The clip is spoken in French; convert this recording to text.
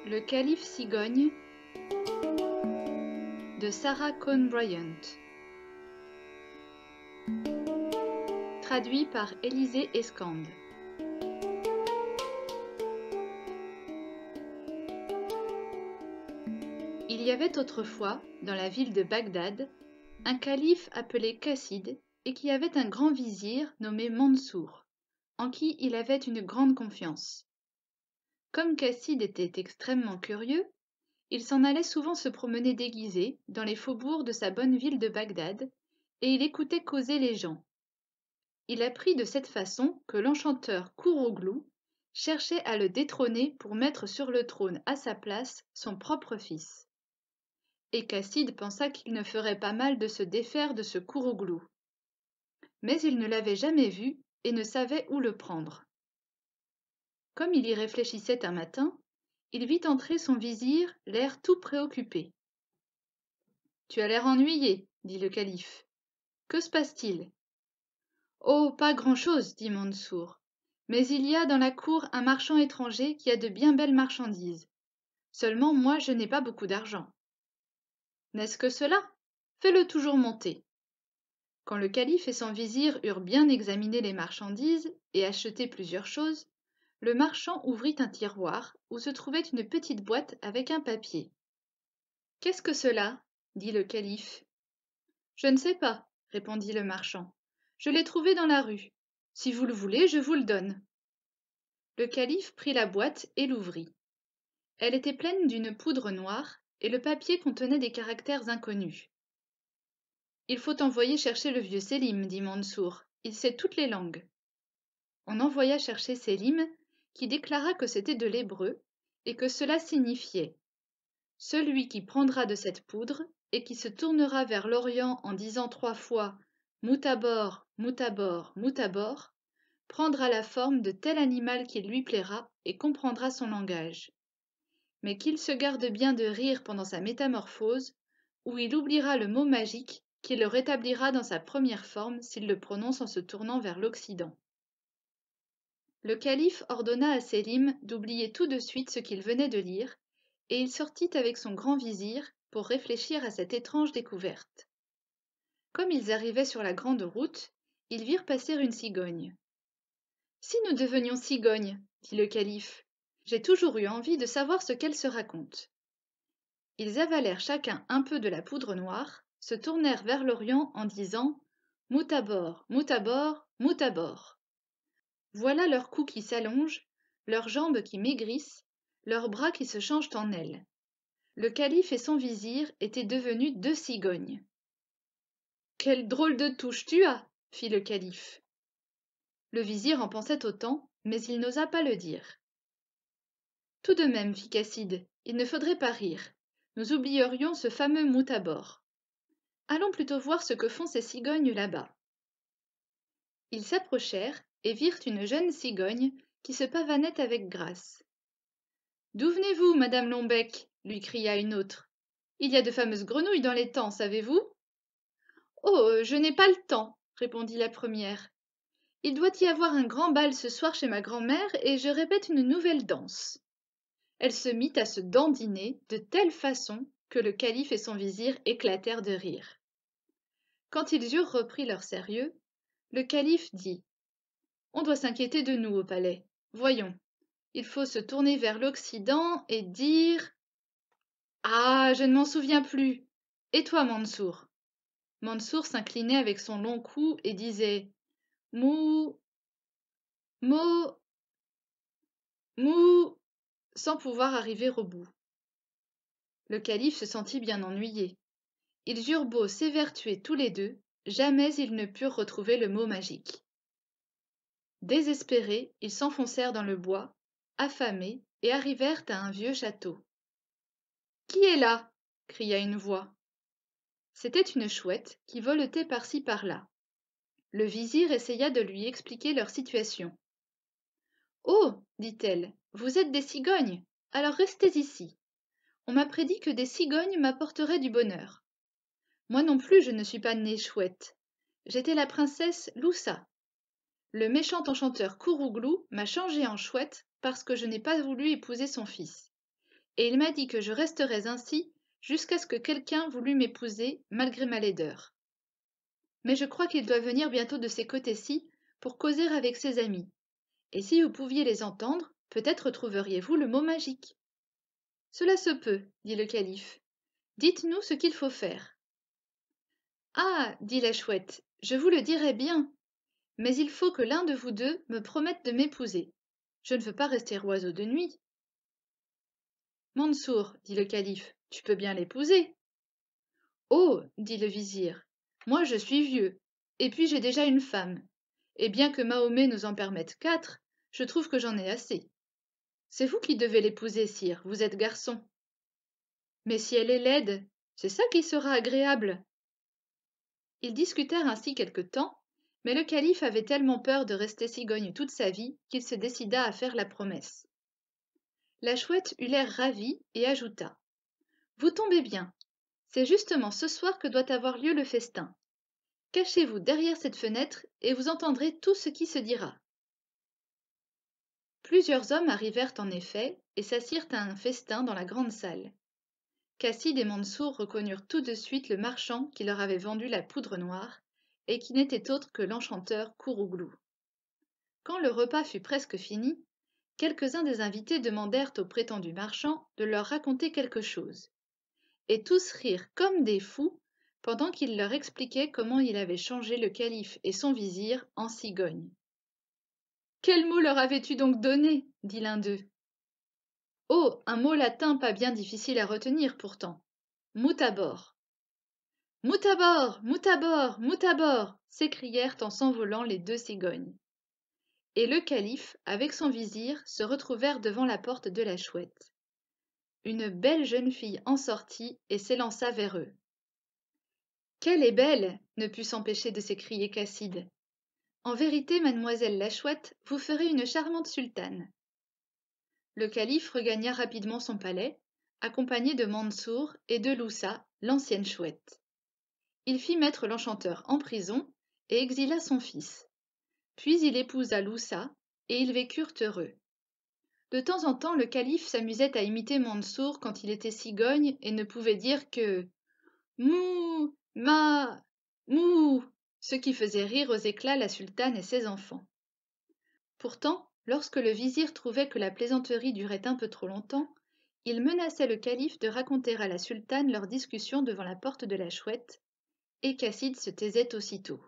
Le calife cigogne de Sarah Cohn Bryant. Traduit par Élisée Escande. Il y avait autrefois, dans la ville de Bagdad, un calife appelé Cassid et qui avait un grand vizir nommé Mansour, en qui il avait une grande confiance. Comme Cassid était extrêmement curieux, il s'en allait souvent se promener déguisé dans les faubourgs de sa bonne ville de Bagdad, et il écoutait causer les gens. Il apprit de cette façon que l'enchanteur Kourouglou cherchait à le détrôner pour mettre sur le trône à sa place son propre fils. Et Cassid pensa qu'il ne ferait pas mal de se défaire de ce Kourouglou. Mais il ne l'avait jamais vu et ne savait où le prendre. Comme il y réfléchissait un matin, il vit entrer son vizir, l'air tout préoccupé. « Tu as l'air ennuyé, dit le calife. Que se passe-t-il ? Oh, pas grand-chose, dit Mansour. Mais il y a dans la cour un marchand étranger qui a de bien belles marchandises. Seulement moi je n'ai pas beaucoup d'argent. N'est-ce que cela ? Fais-le toujours monter. Quand le calife et son vizir eurent bien examiné les marchandises et acheté plusieurs choses, le marchand ouvrit un tiroir où se trouvait une petite boîte avec un papier. « Qu'est-ce que cela ? dit le calife. « Je ne sais pas, répondit le marchand. Je l'ai trouvé dans la rue. Si vous le voulez, je vous le donne. Le calife prit la boîte et l'ouvrit. Elle était pleine d'une poudre noire et le papier contenait des caractères inconnus. « Il faut envoyer chercher le vieux Sélim, dit Mansour. Il sait toutes les langues. » On envoya chercher Sélim, qui déclara que c'était de l'hébreu et que cela signifiait « Celui qui prendra de cette poudre et qui se tournera vers l'Orient en disant 3 fois « Moutabor, Moutabor, Moutabor » prendra la forme de tel animal qu'il lui plaira et comprendra son langage. Mais qu'il se garde bien de rire pendant sa métamorphose, ou il oubliera le mot magique qui le rétablira dans sa première forme s'il le prononce en se tournant vers l'Occident. Le calife ordonna à Sélim d'oublier tout de suite ce qu'il venait de lire, et il sortit avec son grand vizir pour réfléchir à cette étrange découverte. Comme ils arrivaient sur la grande route, ils virent passer une cigogne. « Si nous devenions cigognes, dit le calife, j'ai toujours eu envie de savoir ce qu'elle se raconte. » Ils avalèrent chacun un peu de la poudre noire, se tournèrent vers l'Orient en disant « Moutabor, Moutabor, Moutabor ». Voilà leurs cous qui s'allongent, leurs jambes qui maigrissent, leurs bras qui se changent en ailes. Le calife et son vizir étaient devenus 2 cigognes. « Quelle drôle de touche tu as !» fit le calife. Le vizir en pensait autant, mais il n'osa pas le dire. « Tout de même, fit Cassid, il ne faudrait pas rire. Nous oublierions ce fameux Moutabor. Allons plutôt voir ce que font ces cigognes là-bas. » Ils s'approchèrent et virent une jeune cigogne qui se pavanait avec grâce. « D'où venez-vous, madame Lombec ?» lui cria une autre. « Il y a de fameuses grenouilles dans les temps, savez-vous » ?»« Oh, je n'ai pas le temps, » répondit la première. « Il doit y avoir un grand bal ce soir chez ma grand-mère et je répète une nouvelle danse. » Elle se mit à se dandiner de telle façon que le calife et son vizir éclatèrent de rire. Quand ils eurent repris leur sérieux, le calife dit « On doit s'inquiéter de nous au palais. Voyons, il faut se tourner vers l'Occident et dire… Ah, je ne m'en souviens plus. Et toi, Mansour ?» Mansour s'inclinait avec son long cou et disait « Mou, mo, mou » sans pouvoir arriver au bout. Le calife se sentit bien ennuyé. Ils eurent beau s'évertuer tous les deux, jamais ils ne purent retrouver le mot magique. Désespérés, ils s'enfoncèrent dans le bois, affamés, et arrivèrent à un vieux château. « Qui est là ?» cria une voix. C'était une chouette qui voletait par-ci par-là. Le vizir essaya de lui expliquer leur situation. « Oh, dit-elle, vous êtes des cigognes, alors restez ici. On m'a prédit que des cigognes m'apporteraient du bonheur. Moi non plus je ne suis pas née chouette. J'étais la princesse Loussa. Le méchant enchanteur Kourouglou m'a changée en chouette parce que je n'ai pas voulu épouser son fils. et il m'a dit que je resterais ainsi jusqu'à ce que quelqu'un voulût m'épouser malgré ma laideur. Mais je crois qu'il doit venir bientôt de ces côtés-ci pour causer avec ses amis, et si vous pouviez les entendre, peut-être trouveriez-vous le mot magique. Cela se peut, dit le calife. Dites-nous ce qu'il faut faire. Ah, dit la chouette, je vous le dirai bien, mais il faut que l'un de vous deux me promette de m'épouser. Je ne veux pas rester oiseau de nuit. Mansour, dit le calife, tu peux bien l'épouser. Oh, dit le vizir, moi je suis vieux, et puis j'ai déjà une femme, et bien que Mahomet nous en permette 4, je trouve que j'en ai assez. C'est vous qui devez l'épouser, sire, vous êtes garçon. Mais si elle est laide, c'est ça qui sera agréable. Ils discutèrent ainsi quelque temps, mais le calife avait tellement peur de rester cigogne toute sa vie qu'il se décida à faire la promesse. La chouette eut l'air ravie et ajouta: Vous tombez bien, c'est justement ce soir que doit avoir lieu le festin. Cachez-vous derrière cette fenêtre et vous entendrez tout ce qui se dira. Plusieurs hommes arrivèrent en effet et s'assirent à un festin dans la grande salle. Cassid et Mansour reconnurent tout de suite le marchand qui leur avait vendu la poudre noire et qui n'était autre que l'enchanteur Courouglou. Quand le repas fut presque fini, quelques-uns des invités demandèrent au prétendu marchand de leur raconter quelque chose. Et tous rirent comme des fous pendant qu'il leur expliquait comment il avait changé le calife et son vizir en cigognes. Quel mot leur avais-tu donc donné? Dit l'un d'eux. Oh, un mot latin pas bien difficile à retenir pourtant. Mutabor. Mutabor, Mutabor, Mutabor, s'écrièrent en s'envolant les deux cigognes. Et le calife, avec son vizir, se retrouvèrent devant la porte de la chouette. Une belle jeune fille en sortit et s'élança vers eux. Qu'elle est belle! Ne put s'empêcher de s'écrier Cassid. En vérité, mademoiselle la chouette, vous ferez une charmante sultane. Le calife regagna rapidement son palais, accompagné de Mansour et de Loussa, l'ancienne chouette. Il fit mettre l'enchanteur en prison et exila son fils. Puis il épousa Loussa, et ils vécurent heureux. De temps en temps, le calife s'amusait à imiter Mansour quand il était cigogne et ne pouvait dire que Mou, ma, mou, ce qui faisait rire aux éclats la sultane et ses enfants. Pourtant, lorsque le vizir trouvait que la plaisanterie durait un peu trop longtemps, il menaçait le calife de raconter à la sultane leur discussion devant la porte de la chouette, et Cassid se taisait aussitôt.